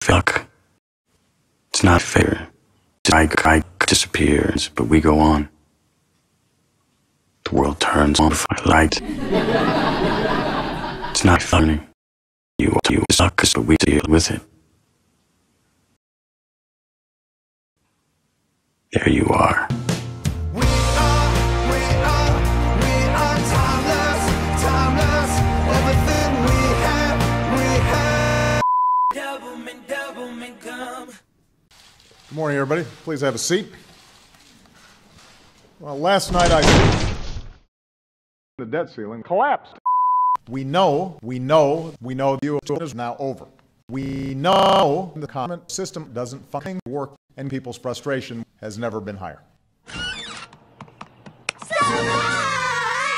Fuck. It's not fair. I disappears, but we go on. The world turns on by light. It's not funny. You suck, but we deal with it. There you are. We are timeless. Everything we have. Double mint gum. Good morning, everybody. Please have a seat. Well, last night the debt ceiling collapsed. We know the U.S. is now over. We know the comment system doesn't fucking work, and people's frustration has never been higher.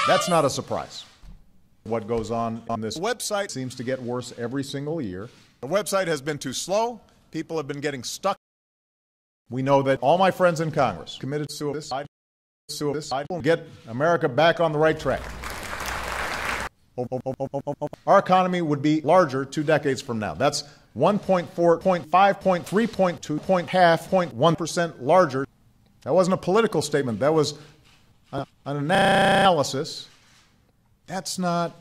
That's not a surprise. What goes on this website seems to get worse every single year. The website has been too slow. People have been getting stuck. We know that all my friends in Congress committed suicide will get America back on the right track. Our economy would be larger 2 decades from now. That's 1.4, 0.5, 0.3, 0.2, 0.5, 0.1% larger. That wasn't a political statement. That was an analysis. That's not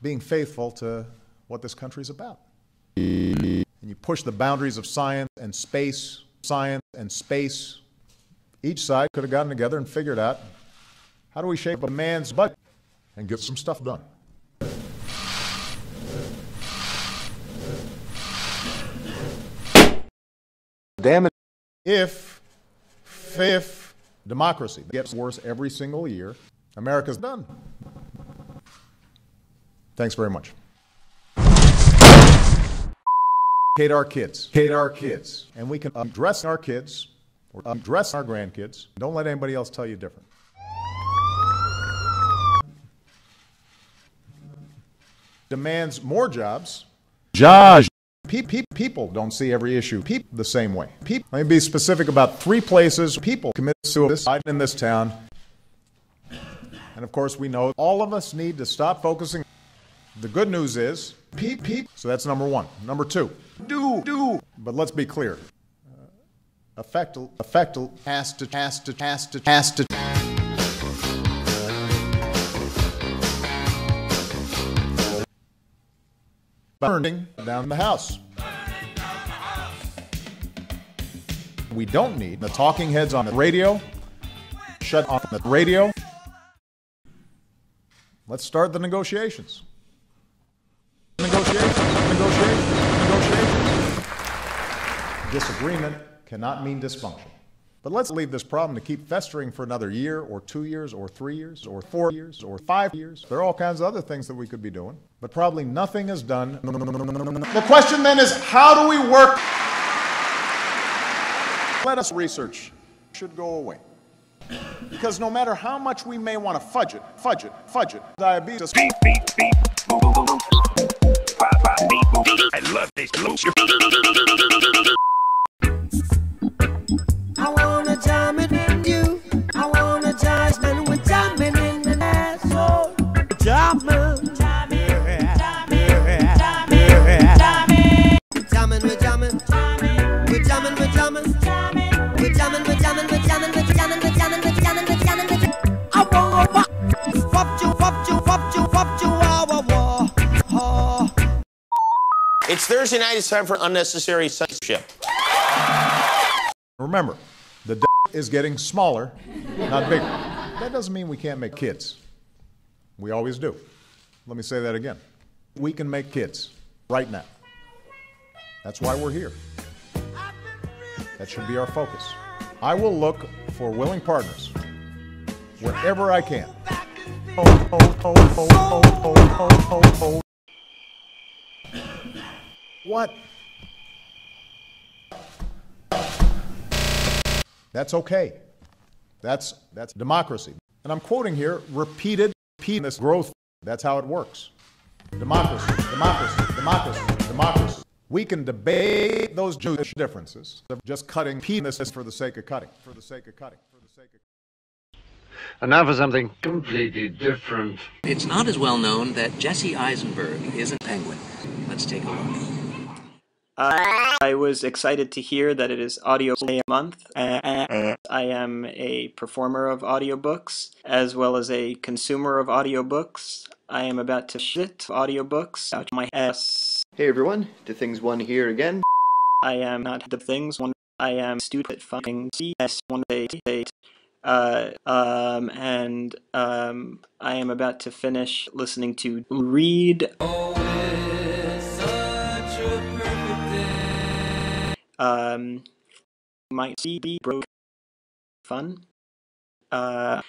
being faithful to what this country's about. And you push the boundaries of science and space. Each side could have gotten together and figured out, how do we shape a man's budget and get some stuff done? Damn it. If democracy gets worse every single year, America's done. Thanks very much. Hate our kids. And we can dress our kids or dress our grandkids. Don't let anybody else tell you different. Demands more jobs. People don't see every issue the same way. Let me be specific about 3 places people commit suicide in this town. And of course, we know all of us need to stop focusing. The good news is, so that's number 1. Number 2, do. But let's be clear. Effectual has to. Burning down the house. We don't need the talking heads on the radio. Shut off the radio. Let's start the negotiations. Disagreement cannot mean dysfunction. But let's leave this problem to keep festering for another year or 2 years or 3 years or 4 years or 5 years. There are all kinds of other things that we could be doing, but probably nothing is done. The question then is, how do we work? Let us research should go away. Because no matter how much we may want to fudge it, diabetes. I love this. I wanna jam it with you. I wanna jazz man with jamming in the asshole. Jamming. I wanna It's Thursday night. It's time for unnecessary censorship. Remember, the d is getting smaller, not bigger. That doesn't mean we can't make kids. We always do. Let me say that again. We can make kids right now. That's why we're here. That should be our focus. I will look for willing partners wherever I can. What? That's okay. That's democracy. And I'm quoting here, repeated this growth. That's how it works. Democracy. We can debate those Jewish differences of just cutting penis for the sake of cutting. And now for something completely different. It's not as well known that Jesse Eisenberg is a penguin. Let's take a look. I was excited to hear that it is Audio Play a Month. I am a performer of audiobooks as well as a consumer of audiobooks. I am about to shit audiobooks out my ass. Hey everyone, Do Things One here again. I am not the things one. I am stupid fucking CS 188. I am about to finish listening to Read. Might be broke fun. Love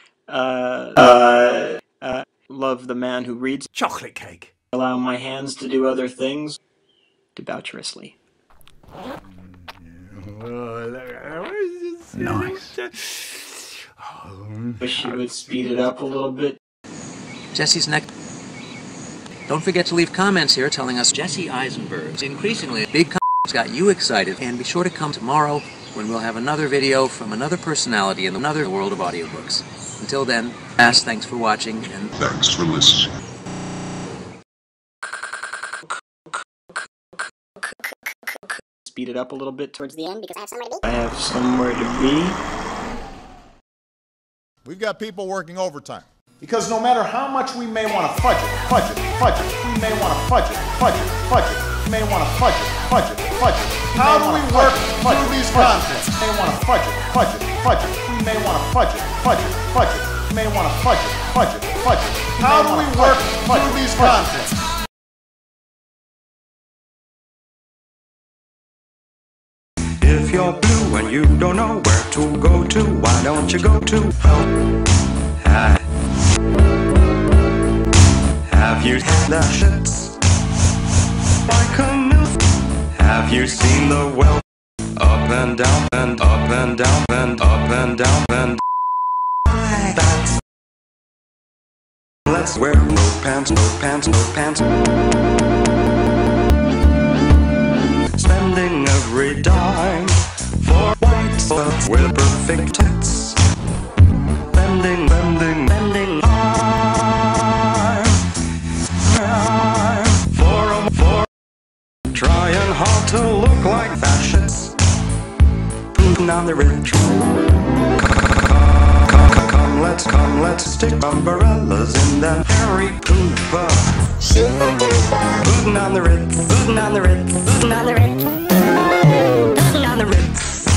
the man who reads. Chocolate cake. Allow my hands to do other things. Debaucherously. Nice. Wish you would speed it up a little bit. Jesse's next. Don't forget to leave comments here telling us Jesse Eisenberg's increasingly big comments got you excited. And be sure to come tomorrow when we'll have another video from another personality in another world of audiobooks. Until then, thanks for watching and thanks for listening. Speed it up a little bit towards the end because I have somewhere to be. I have somewhere to be. We've got people working overtime. Because no matter how much we may want to fudge it, we may want to fudge it, we may want to fudge it. How do we work through these conflicts? We may want to fudge it, we may want to fudge it, we may want to fudge it. How do we work through these conflicts? If you're blue and you don't know where to go to, why don't you go to home? Have you had the shits? Like a milk? Have you seen the well? Up and down and up and down and up and down and that's. Let's wear no pants, no pants, no pants. Spending every dime for white spots with perfect tits. Bending for trying hard to look like fashions. Putting on the rich. Come, let's stick umbrellas in that hairy pooper. Putting on the Ritz, putting on the Ritz, putting on the Ritz, putting on the Ritz.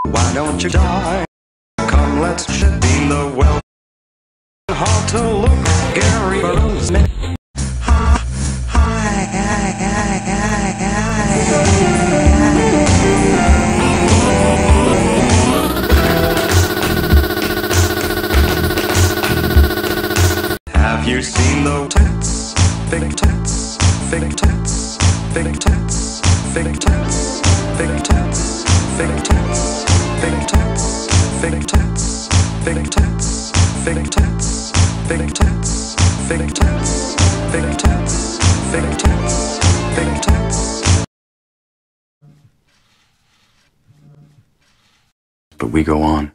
Why don't you die? Come, let's shit in the well. Hard to look Gary Roseman. Have you seen those tits? Big tits, big tits, big tits, big tits, big tits, big tits, big tits, big tits, big tits, big tits, big tits, big tits, big tits, big tits, big tits. But we go on.